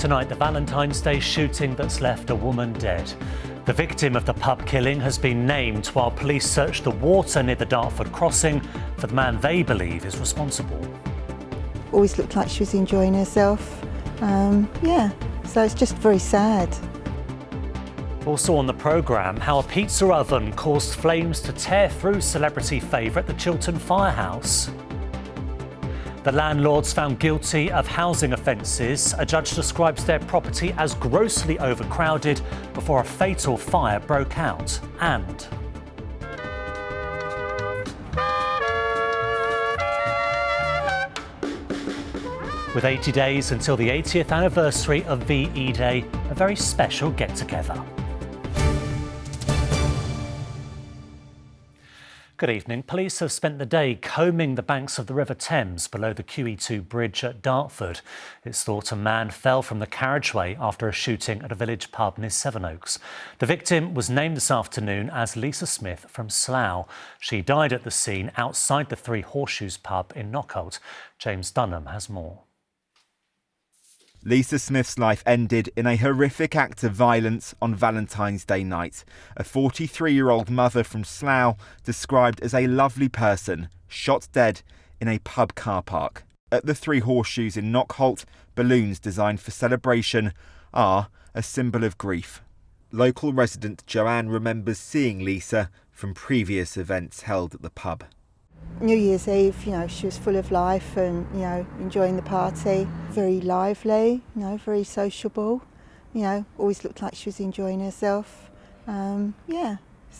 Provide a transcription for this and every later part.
tonight, the Valentine's Day shooting that's left a woman dead. The victim of the pub killing has been named while police search the water near the Dartford crossing for the man they believe is responsible. Always looked like she was enjoying herself. So it's just very sad. Also on the programme, how a pizza oven caused flames to tear through celebrity favourite the Chiltern Firehouse. The landlords found guilty of housing offences. A judge describes their property as grossly overcrowded before a fatal fire broke out. And with 80 days until the 80th anniversary of VE Day, a very special get-together. Good evening. Police have spent the day combing the banks of the River Thames below the QE2 bridge at Dartford. It's thought a man fell from the carriageway after a shooting at a village pub near Sevenoaks. The victim was named this afternoon as Lisa Smith from Slough. She died at the scene outside the Three Horseshoes pub in Knockholt. James Dunham has more. Lisa Smith's life ended in a horrific act of violence on Valentine's Day night. A 43-year-old mother from Slough, described as a lovely person, shot dead in a pub car park. At the Three Horseshoes in Knockholt, balloons designed for celebration are a symbol of grief. Local resident Joanne remembers seeing Lisa from previous events held at the pub. New Year's Eve, she was full of life and, enjoying the party. Very lively, very sociable, always looked like she was enjoying herself. So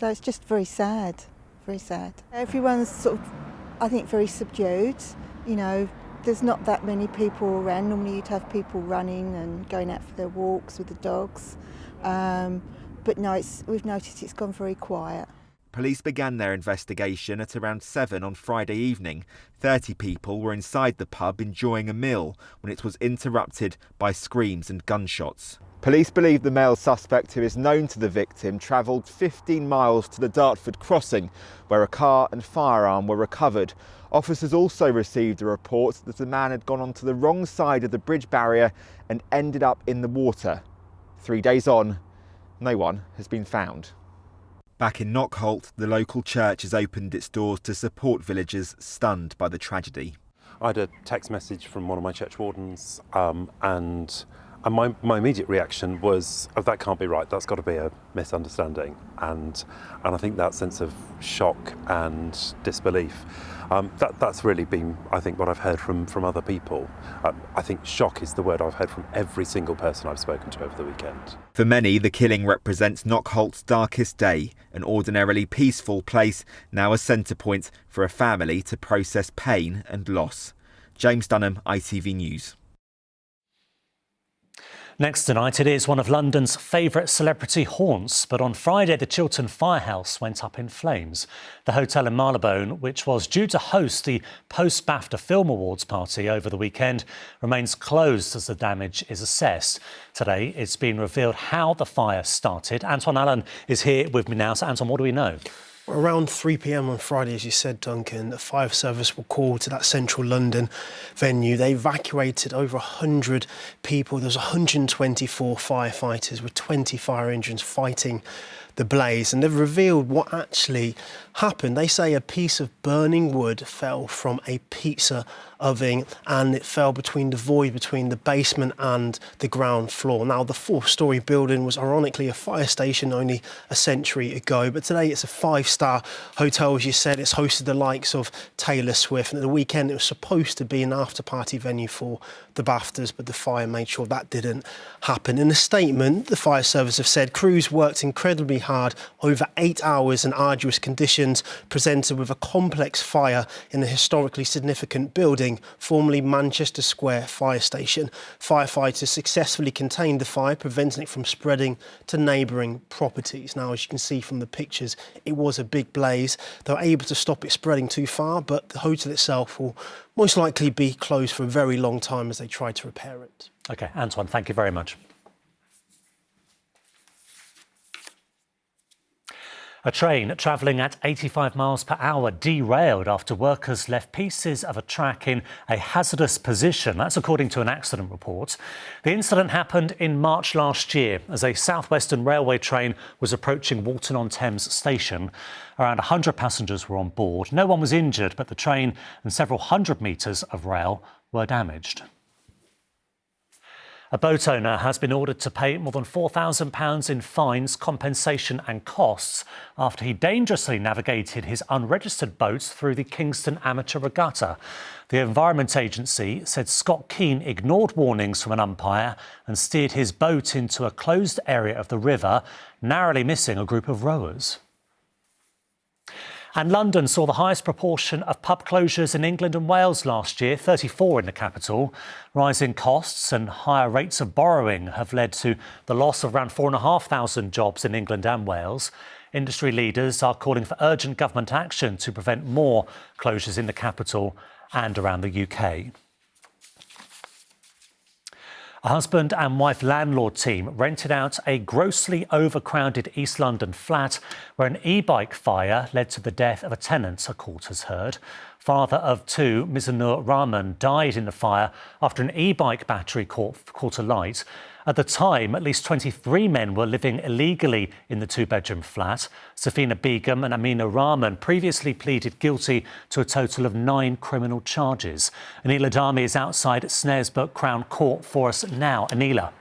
it's just very sad, very sad. Everyone's sort of, I think, very subdued. There's not that many people around. Normally you'd have people running and going out for their walks with the dogs. But no, we've noticed it's gone very quiet. Police began their investigation at around 7 on Friday evening. 30 people were inside the pub enjoying a meal when it was interrupted by screams and gunshots. Police believe the male suspect, who is known to the victim, travelled 15 miles to the Dartford crossing, where a car and firearm were recovered. Officers also received a report that the man had gone onto the wrong side of the bridge barrier and ended up in the water. 3 days on, no one has been found. Back in Knockholt, the local church has opened its doors to support villagers stunned by the tragedy. I had a text message from one of my church wardens and my immediate reaction was, oh, that can't be right, that's got to be a misunderstanding. And I think that sense of shock and disbelief, that's really been, I think, what I've heard from other people. I think shock is the word I've heard from every single person I've spoken to over the weekend. For many, the killing represents Knockholt's darkest day, an ordinarily peaceful place, now a centre point for a family to process pain and loss. James Dunham, ITV News. Next tonight, it is one of London's favourite celebrity haunts, but on Friday the Chiltern Firehouse went up in flames. The hotel in Marylebone, which was due to host the post-BAFTA Film Awards party over the weekend, remains closed as the damage is assessed. Today, it's been revealed how the fire started. Anton Allen is here with me now. So, Anton, what do we know? Around 3 p.m. on Friday, as you said, Duncan, the fire service were called to that central London venue. They evacuated over 100 people. There was 124 firefighters with 20 fire engines fighting the blaze, and they've revealed what actually happened. They say a piece of burning wood fell from a pizza oven and it fell between the void between the basement and the ground floor. Now, the 4-storey building was ironically a fire station only a century ago, but today it's a 5-star hotel, as you said. It's hosted the likes of Taylor Swift, and at the weekend it was supposed to be an after-party venue for the BAFTAs, but the fire made sure that didn't happen. In a statement, the fire service have said crews worked incredibly hard over 8 hours in arduous conditions, presented with a complex fire in a historically significant building, formerly Manchester Square Fire Station. Firefighters successfully contained the fire, preventing it from spreading to neighbouring properties. Now, as you can see from the pictures, it was a big blaze. They were able to stop it spreading too far, but the hotel itself will most likely be closed for a very long time as they try to repair it. OK, Antoine, thank you very much. A train travelling at 85 miles per hour derailed after workers left pieces of a track in a hazardous position. That's according to an accident report. The incident happened in March last year as a South Western Railway train was approaching Walton-on-Thames station. Around 100 passengers were on board. No one was injured, but the train and several hundred metres of rail were damaged. A boat owner has been ordered to pay more than £4,000 in fines, compensation and costs after he dangerously navigated his unregistered boat through the Kingston Amateur Regatta. The Environment Agency said Scott Keane ignored warnings from an umpire and steered his boat into a closed area of the river, narrowly missing a group of rowers. And London saw the highest proportion of pub closures in England and Wales last year, 34 in the capital. Rising costs and higher rates of borrowing have led to the loss of around 4,500 jobs in England and Wales. Industry leaders are calling for urgent government action to prevent more closures in the capital and around the UK. A husband and wife landlord team rented out a grossly overcrowded East London flat where an e-bike fire led to the death of a tenant, a court has heard. Father of two, Mizanur Rahman, died in the fire after an e-bike battery caught alight. At the time, at least 23 men were living illegally in the two-bedroom flat. Safina Begum and Amina Rahman previously pleaded guilty to a total of 9 criminal charges. Anila Dami is outside Snaresbrook Crown Court for us now. Anila.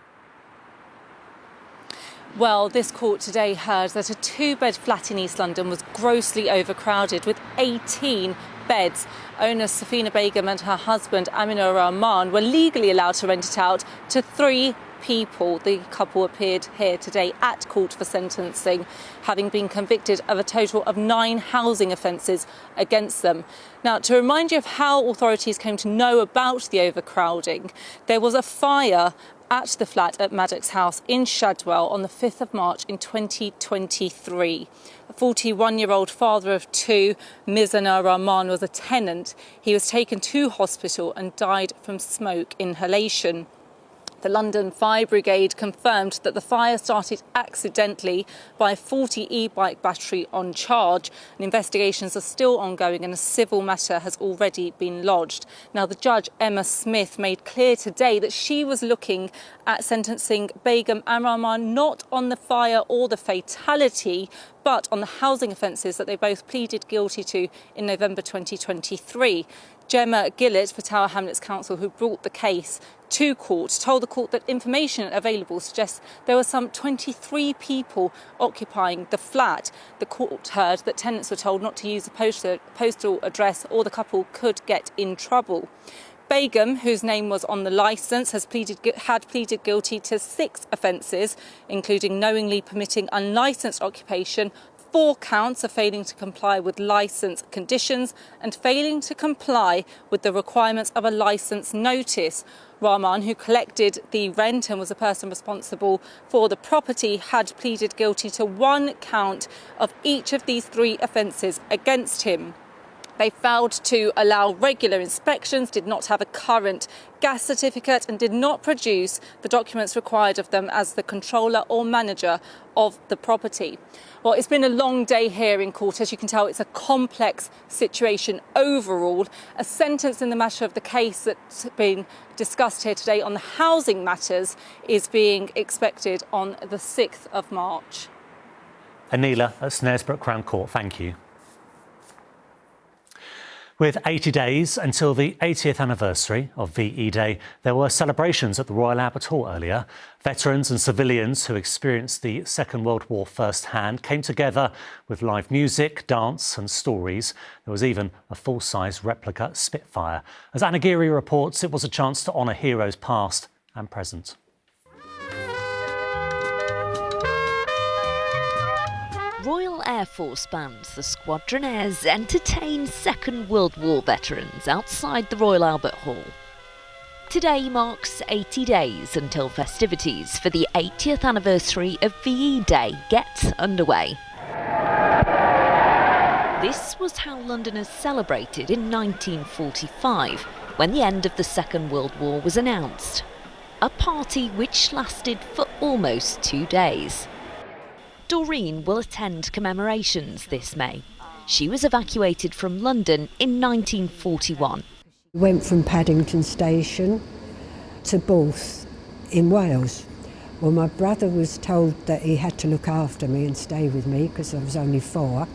Well, this court today heard that a two-bed flat in East London was grossly overcrowded with 18 beds. Owner Safina Begum and her husband Amina Rahman were legally allowed to rent it out to 3 people. The couple appeared here today at court for sentencing, having been convicted of a total of 9 housing offences against them. Now, to remind you of how authorities came to know about the overcrowding, there was a fire at the flat at Maddox House in Shadwell on the 5th of March in 2023. A 41-year-old father of 2, Mizanur Rahman, was a tenant. He was taken to hospital and died from smoke inhalation. The London Fire Brigade confirmed that the fire started accidentally by a faulty e-bike battery on charge. And investigations are still ongoing and a civil matter has already been lodged. Now, the judge, Emma Smith, made clear today that she was looking at sentencing Begum and Rahman not on the fire or the fatality, but on the housing offences that they both pleaded guilty to in November 2023. Gemma Gillett for Tower Hamlets Council, who brought the case to court, told the court that information available suggests there were some 23 people occupying the flat. The court heard that tenants were told not to use the postal address or the couple could get in trouble. Begum, whose name was on the licence, had pleaded guilty to 6 offences, including knowingly permitting unlicensed occupation, 4 counts of failing to comply with licence conditions and failing to comply with the requirements of a licence notice. Rahman, who collected the rent and was the person responsible for the property, had pleaded guilty to 1 count of each of these 3 offences against him. They failed to allow regular inspections, did not have a current gas certificate and did not produce the documents required of them as the controller or manager of the property. Well, it's been a long day here in court. As you can tell, it's a complex situation overall. A sentence in the matter of the case that's been discussed here today on the housing matters is being expected on the 6th of March. Anila at Snaresbrook Crown Court, thank you. With 80 days until the 80th anniversary of VE Day, there were celebrations at the Royal Albert Hall earlier. Veterans and civilians who experienced the Second World War firsthand came together with live music, dance and stories. There was even a full-size replica Spitfire. As Anna Geary reports, it was a chance to honour heroes past and present. Royal Air Force bands, the Squadronaires, entertain Second World War veterans outside the Royal Albert Hall. Today marks 80 days until festivities for the 80th anniversary of VE Day get underway. This was how Londoners celebrated in 1945, when the end of the Second World War was announced. A party which lasted for almost 2 days. Doreen will attend commemorations this May. She was evacuated from London in 1941. We went from Paddington Station to Borth in Wales. Well, my brother was told that he had to look after me and stay with me because I was only 4,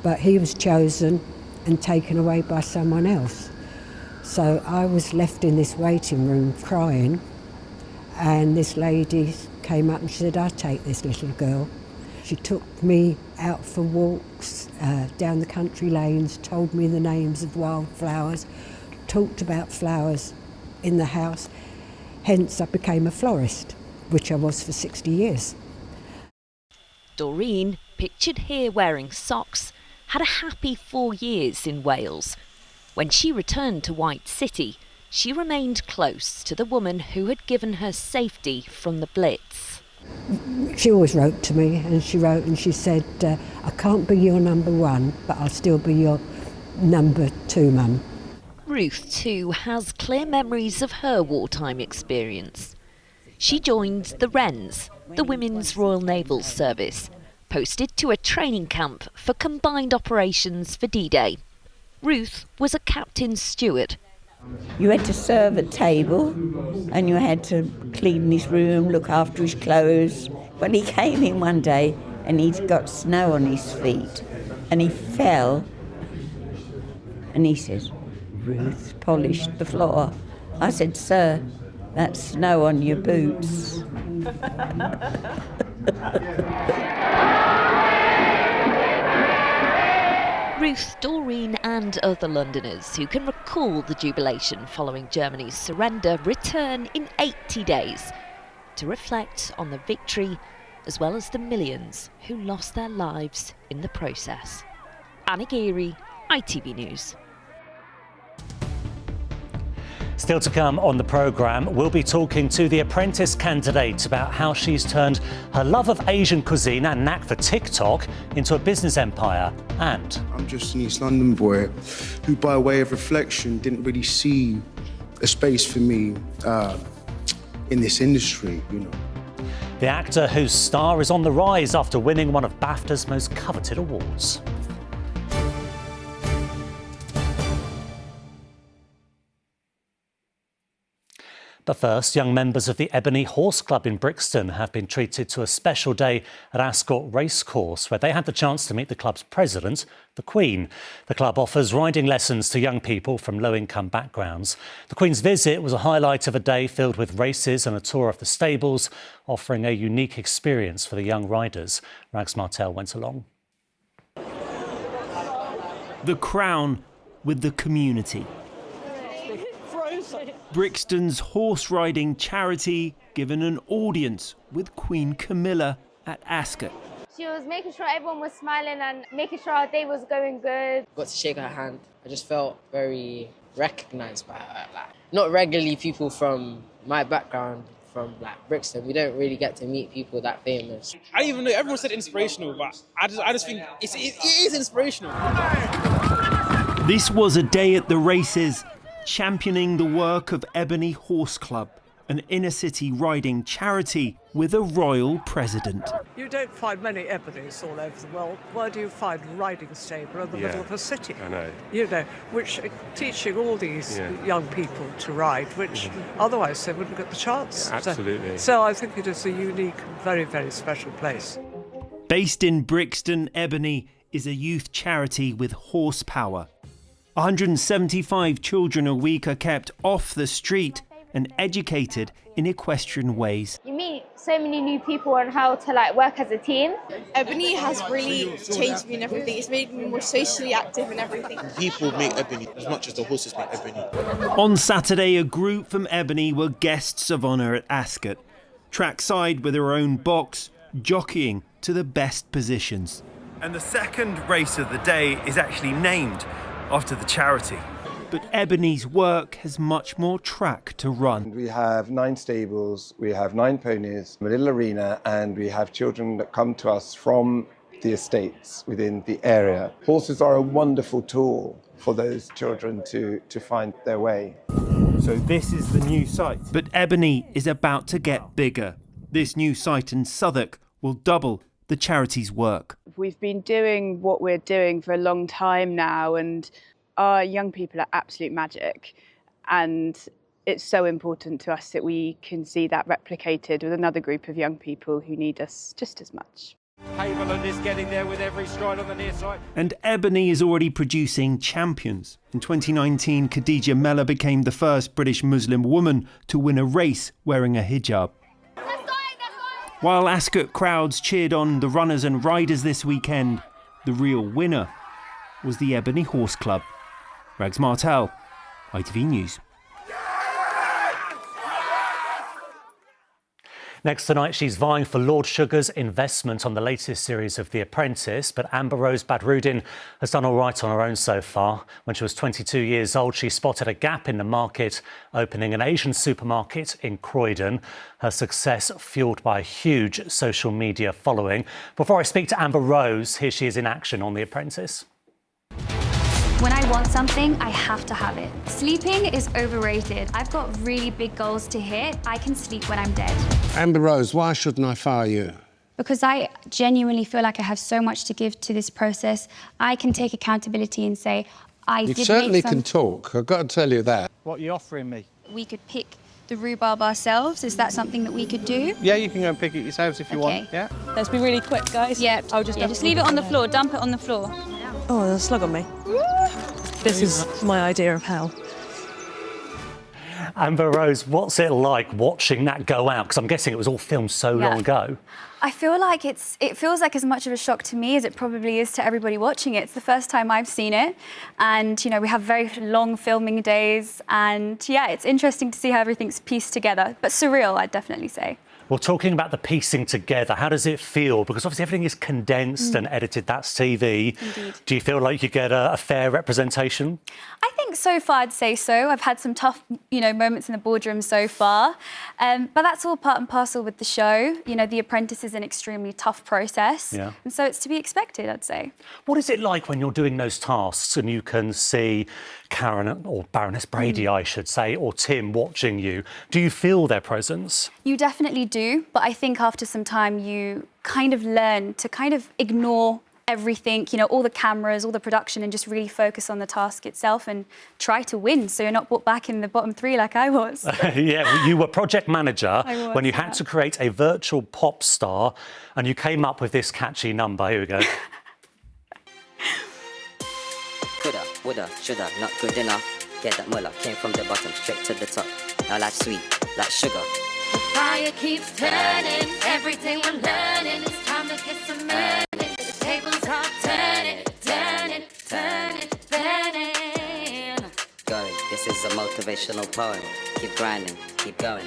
but he was chosen and taken away by someone else. So I was left in this waiting room crying, and this lady came up and she said, "I'll take this little girl." She took me out for walks down the country lanes, told me the names of wildflowers, talked about flowers in the house. Hence I became a florist, which I was for 60 years. Doreen, pictured here wearing socks, had a happy 4 years in Wales. When she returned to White City, she remained close to the woman who had given her safety from the Blitz. She always wrote to me, and she wrote and she said, "I can't be your number 1, but I'll still be your number 2 mum." Ruth, too, has clear memories of her wartime experience. She joined the Wrens, the Women's Royal Naval Service, posted to a training camp for combined operations for D-Day. Ruth was a captain's steward. You had to serve at table and you had to clean his room, look after his clothes. But he came in one day and he'd got snow on his feet and he fell and he says, "Ruth polished the floor." I said, "Sir, that's snow on your boots." Ruth, Doreen and other Londoners who can recall the jubilation following Germany's surrender return in 80 days to reflect on the victory as well as the millions who lost their lives in the process. Anna Geary, ITV News. Still to come on the programme, we'll be talking to the apprentice candidate about how she's turned her love of Asian cuisine and knack for TikTok into a business empire. And I'm just an East London boy who, by way of reflection, didn't really see a space for me in this industry, you know. the actor whose star is on the rise after winning one of BAFTA's most coveted awards. But first, young members of the Ebony Horse Club in Brixton have been treated to a special day at Ascot Racecourse, where they had the chance to meet the club's president, the Queen. The club offers riding lessons to young people from low-income backgrounds. The Queen's visit was a highlight of a day filled with races and a tour of the stables, offering a unique experience for the young riders. Rags Martel went along. The Crown with the community. Brixton's horse riding charity given an audience with Queen Camilla at Ascot. She was making sure everyone was smiling and making sure our day was going good. Got to shake her hand. I just felt very recognised by her. Like, not regularly people from my background, from like Brixton, we don't really get to meet people that famous. I don't even know, everyone said inspirational, but I just think it is inspirational. This was a day at the races championing the work of Ebony Horse Club, an inner-city riding charity with a royal president. You don't find many Ebonies all over the world. Where do you find a riding stable in the middle of a city? I know. You know, which teaching all these young people to ride, which otherwise they wouldn't get the chance. Absolutely. So I think it is a unique and very, very special place. Based in Brixton, Ebony is a youth charity with horsepower. 175 children a week are kept off the street and educated in equestrian ways. You meet so many new people on how to work as a team. Ebony has really changed me in everything. It's made me more socially active and everything. People make Ebony as much as the horses make Ebony. On Saturday, a group from Ebony were guests of honour at Ascot, trackside with their own box, jockeying to the best positions. And the second race of the day is actually named after the charity. But Ebony's work has much more track to run. We have 9 stables, we have 9 ponies, a little arena, and we have children that come to us from the estates within the area. Horses are a wonderful tool for those children to find their way. So this is the new site. But Ebony is about to get bigger. This new site in Southwark will double the charity's work. We've been doing what we're doing for a long time now, and our young people are absolute magic. And it's so important to us that we can see that replicated with another group of young people who need us just as much. Haviland is getting there with every stride on the near side. And Ebony is already producing champions. In 2019, Khadija Mellah became the first British Muslim woman to win a race wearing a hijab. While Ascot crowds cheered on the runners and riders this weekend, the real winner was the Ebony Horse Club. Rags Martel, ITV News. Next tonight, she's vying for Lord Sugar's investment on the latest series of The Apprentice, but Amber Rose Badruddin has done all right on her own so far. When she was 22 years old, she spotted a gap in the market, opening an Asian supermarket in Croydon. Her success fueled by a huge social media following. Before I speak to Amber Rose, here she is in action on The Apprentice. When I want something, I have to have it. Sleeping is overrated. I've got really big goals to hit. I can sleep when I'm dead. Amber Rose, why shouldn't I fire you? Because I genuinely feel like I have so much to give to this process. I can take accountability and say, You certainly can talk, I've got to tell you that. What are you offering me? We could pick the rhubarb ourselves. Is that something that we could do? Yeah, you can go and pick it yourselves if you want. Yeah. Let's be really quick, guys. Yeah. Just leave it on the floor. Dump it on the floor. Oh, there's a slug on me. This is my idea of hell. Amber Rose, what's it like watching that go out? Because I'm guessing it was all filmed so long ago. I feel like it feels like as much of a shock to me as it probably is to everybody watching it. It's the first time I've seen it, and you know we have very long filming days, and yeah, it's interesting to see how everything's pieced together, but surreal, I'd definitely say. Well, talking about the piecing together, how does it feel? Because obviously everything is condensed and edited, that's TV. Indeed. Do you feel like you get a fair representation? I think so far I'd say so. I've had some tough, moments in the boardroom so far, but that's all part and parcel with the show. You know, The Apprentice is an extremely tough process, and so it's to be expected, I'd say. What is it like when you're doing those tasks and you can see Karen, or Baroness Brady, I should say, or Tim watching you? Do you feel their presence? You definitely do, but I think after some time you kind of learn to kind of ignore everything, all the cameras, all the production, and just really focus on the task itself and try to win so you're not put back in the bottom three like I was. Yeah, you were project manager when you had to create a virtual pop star and you came up with this catchy number. Here we go. Coulda, woulda, shoulda, not good enough. Get that mullah, came from the bottom straight to the top. Now life's sweet, like sugar. The fire keeps turning, everything we're learning. It's time to get some money. The tables are turning, turning, turning, turning. Going, this is a motivational poem. Keep grinding, keep going.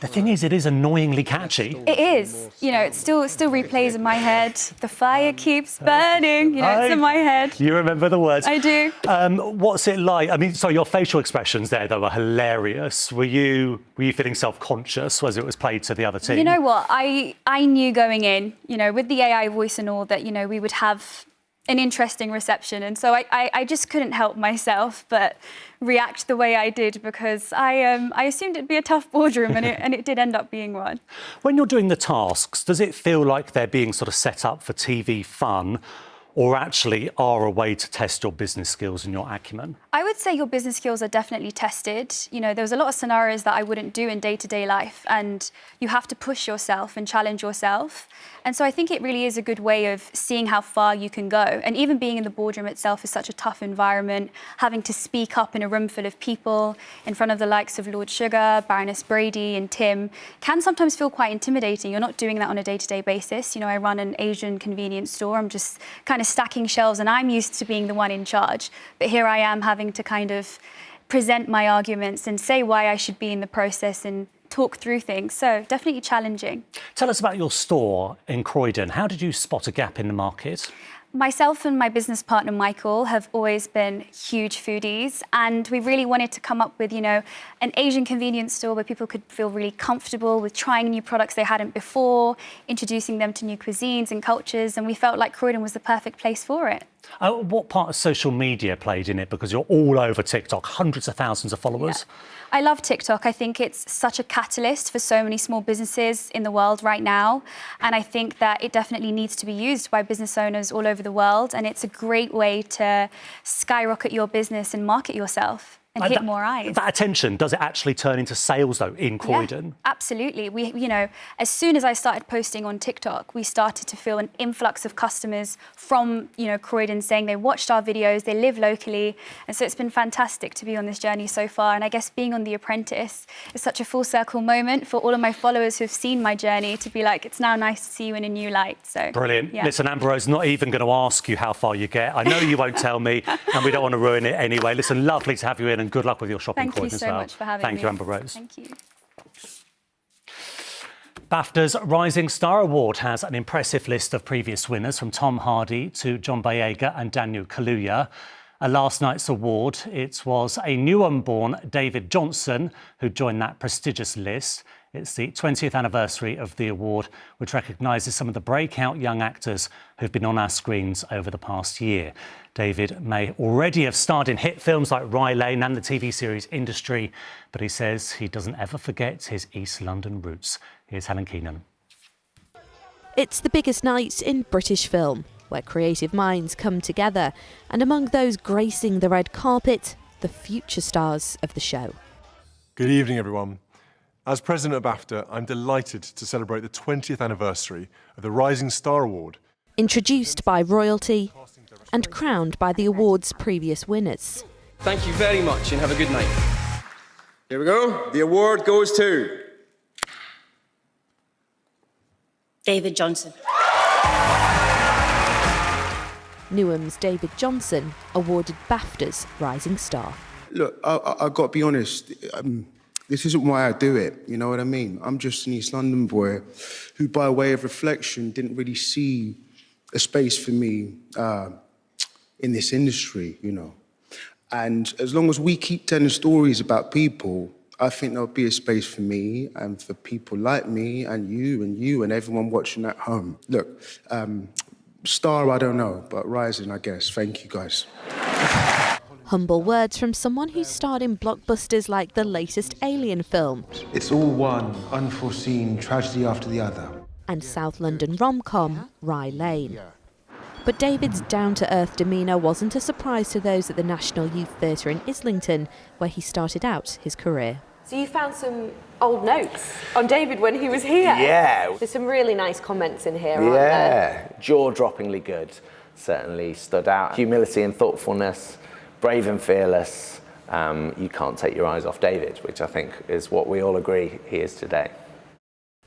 The thing is, it is annoyingly catchy. It is. It still replays in my head. The fire keeps burning. It's in my head. You remember the words. I do. What's it like? I mean, so your facial expressions there, though, were hilarious. Were you feeling self-conscious as it was played to the other team? You know what? I knew going in, with the AI voice and all that, we would have an interesting reception, and so I just couldn't help myself but react the way I did, because I assumed it'd be a tough boardroom, and it did end up being one. When you're doing the tasks, does it feel like they're being sort of set up for TV fun, or actually are a way to test your business skills and your acumen? I would say your business skills are definitely tested. There was a lot of scenarios that I wouldn't do in day-to-day life, and you have to push yourself and challenge yourself. And so I think it really is a good way of seeing how far you can go. And even being in the boardroom itself is such a tough environment, having to speak up in a room full of people in front of the likes of Lord Sugar, Baroness Brady and Tim can sometimes feel quite intimidating. You're not doing that on a day-to-day basis. I run an Asian convenience store. I'm just kind of stacking shelves, and I'm used to being the one in charge. But here I am having to kind of present my arguments and say why I should be in the process and talk through things. So definitely challenging. Tell us about your store in Croydon. How did you spot a gap in the market? Myself and my business partner, Michael, have always been huge foodies, and we really wanted to come up with, an Asian convenience store where people could feel really comfortable with trying new products they hadn't before, introducing them to new cuisines and cultures, and we felt like Croydon was the perfect place for it. What part of social media played in it? Because you're all over TikTok, hundreds of thousands of followers. Yeah. I love TikTok. I think it's such a catalyst for so many small businesses in the world right now. And I think that it definitely needs to be used by business owners all over the world. And it's a great way to skyrocket your business and market yourself and hit more eyes. That attention, does it actually turn into sales, though, in Croydon? Yeah, absolutely. We, you know, as soon as I started posting on TikTok, we started to feel an influx of customers from, you know, Croydon saying they watched our videos, they live locally. And so it's been fantastic to be on this journey so far. And I guess being on The Apprentice is such a full circle moment for all of my followers who've seen my journey to be like, it's now nice to see you in a new light. So brilliant. Yeah. Listen, Amber Rose, not even going to ask you how far you get. I know you won't tell me, and we don't want to ruin it anyway. Listen, lovely to have you in, and good luck with your shopping. Thank you so much for having me. Thank you, Amber Rose. Thank you. BAFTA's Rising Star Award has an impressive list of previous winners, from Tom Hardy to John Boyega and Daniel Kaluuya. At last night's award, it was a new-born David Johnson who joined that prestigious list. It's the 20th anniversary of the award, which recognises some of the breakout young actors who've been on our screens over the past year. David may already have starred in hit films like Rye Lane and the TV series Industry, but he says he doesn't ever forget his East London roots. Here's Helen Keenan. It's the biggest night in British film, where creative minds come together, and among those gracing the red carpet, the future stars of the show. Good evening, everyone. As president of BAFTA, I'm delighted to celebrate the 20th anniversary of the Rising Star Award. Introduced by royalty and crowned by the award's previous winners. Thank you very much and have a good night. Here we go. The award goes to David Johnson. Newham's David Johnson awarded BAFTA's Rising Star. Look, I've got to be honest, this isn't why I do it, you know what I mean? I'm just an East London boy who, by way of reflection, didn't really see a space for me in this industry, you know. And as long as we keep telling stories about people, I think there'll be a space for me and for people like me and you and everyone watching at home. Look, star, I don't know, but rising, I guess. Thank you, guys. Humble words from someone who starred in blockbusters like the latest Alien film. It's all one unforeseen tragedy after the other. And South London rom-com, Rye Lane. But David's down-to-earth demeanour wasn't a surprise to those at the National Youth Theatre in Islington, where he started out his career. So you found some old notes on David when he was here? Yeah. There's some really nice comments in here, aren't there? Yeah, jaw-droppingly good. Certainly stood out. Humility and thoughtfulness, brave and fearless. You can't take your eyes off David, which I think is what we all agree he is today.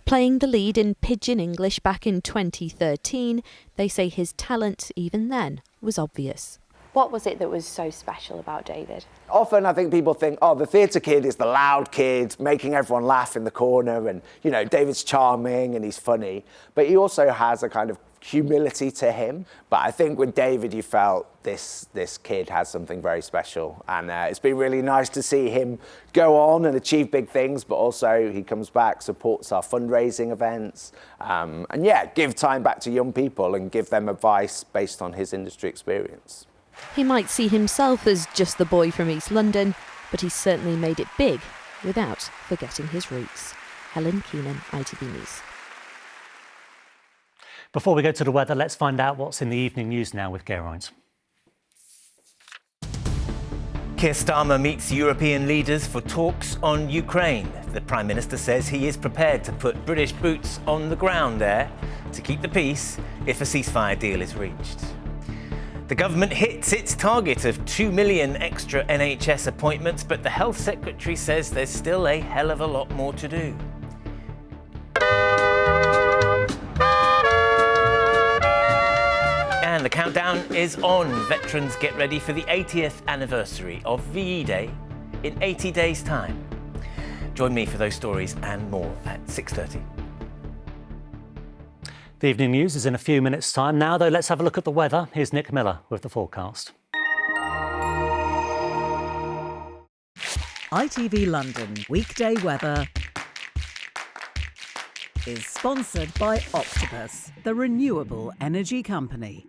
Playing the lead in Pidgin English back in 2013, they say his talent, even then, was obvious. What was it that was so special about David? Often I think people think, oh, the theatre kid is the loud kid, making everyone laugh in the corner, and, you know, David's charming and he's funny. But he also has a kind of humility to him. But I think with David, you felt this kid has something very special. And it's been really nice to see him go on and achieve big things, but also he comes back, supports our fundraising events, and yeah, give time back to young people and give them advice based on his industry experience. He might see himself as just the boy from East London, but he's certainly made it big without forgetting his roots. Helen Keenan, ITV News. Before we go to the weather, let's find out what's in the evening news now with Geraint. Keir Starmer meets European leaders for talks on Ukraine. The Prime Minister says he is prepared to put British boots on the ground there to keep the peace if a ceasefire deal is reached. The government hits its target of 2 million extra NHS appointments, but the Health Secretary says there's still a hell of a lot more to do. And the countdown is on. Veterans get ready for the 80th anniversary of VE Day in 80 days' time. Join me for those stories and more at 6:30. The evening news is in a few minutes' time. Now, though, let's have a look at the weather. Here's Nick Miller with the forecast. ITV London weekday weather is sponsored by Octopus, the renewable energy company.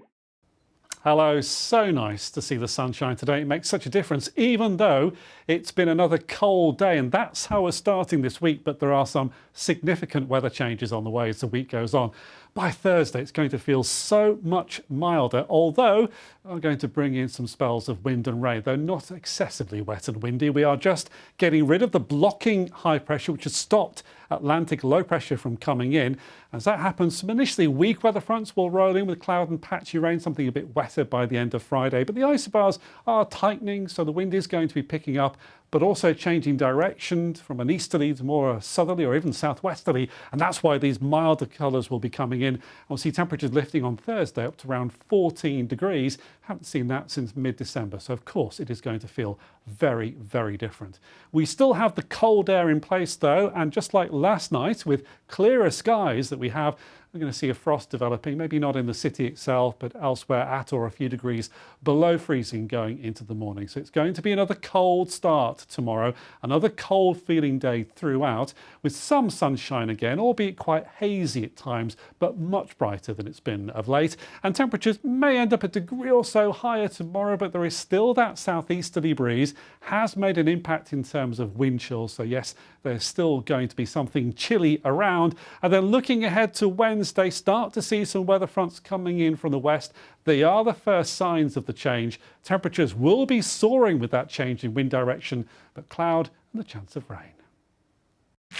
Hello, so nice to see the sunshine today. It makes such a difference, even though it's been another cold day, and that's how we're starting this week. But there are some significant weather changes on the way as the week goes on. By Thursday, it's going to feel so much milder, although I'm going to bring in some spells of wind and rain, though not excessively wet and windy. We are just getting rid of the blocking high pressure, which has stopped Atlantic low pressure from coming in. As that happens, some initially weak weather fronts will roll in with cloud and patchy rain, something a bit wetter by the end of Friday. But the isobars are tightening, so the wind is going to be picking up, but also changing direction from an easterly to more southerly or even southwesterly. And that's why these milder colours will be coming in. We'll see temperatures lifting on Thursday up to around 14 degrees. Haven't seen that since mid-December. So, of course, it is going to feel very, very different. We still have the cold air in place, though. And just like last night, with clearer skies that we have, we're going to see a frost developing, maybe not in the city itself, but elsewhere at or a few degrees below freezing going into the morning. So it's going to be another cold start tomorrow, another cold feeling day throughout, with some sunshine again, albeit quite hazy at times, but much brighter than it's been of late. And temperatures may end up a degree or so higher tomorrow, but there is still that southeasterly breeze, has made an impact in terms of wind chill. So yes, there's still going to be something chilly around. And then looking ahead to Wednesday, start to see some weather fronts coming in from the west. They are the first signs of the change. Temperatures will be soaring with that change in wind direction, but cloud and the chance of rain.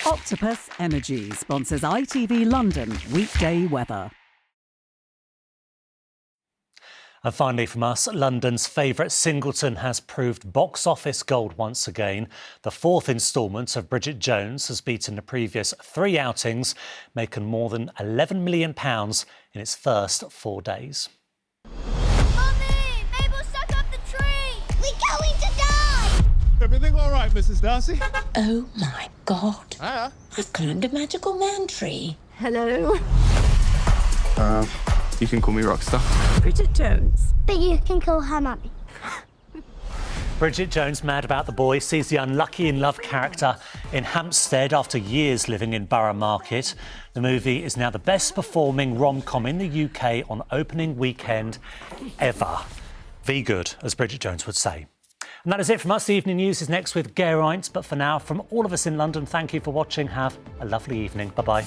Octopus Energy sponsors ITV London weekday weather. And finally from us, London's favourite Singleton has proved box office gold once again. The fourth instalment of Bridget Jones has beaten the previous 3 outings, making more than £11 million in its first 4 days. Mummy! Mabel's stuck up the tree! We're going to die! Everything all right, Mrs. Darcy? Oh my God. Hiya. I've climbed a magical man tree. Hello. You can call me Rockstar. Bridget Jones. But you can call her Mummy. Bridget Jones, mad about the boy, sees the unlucky in love character in Hampstead after years living in Borough Market. The movie is now the best performing rom-com in the UK on opening weekend ever. Ve good, as Bridget Jones would say. And that is it from us. The evening news is next with Geraint. But for now, from all of us in London, thank you for watching. Have a lovely evening. Bye-bye.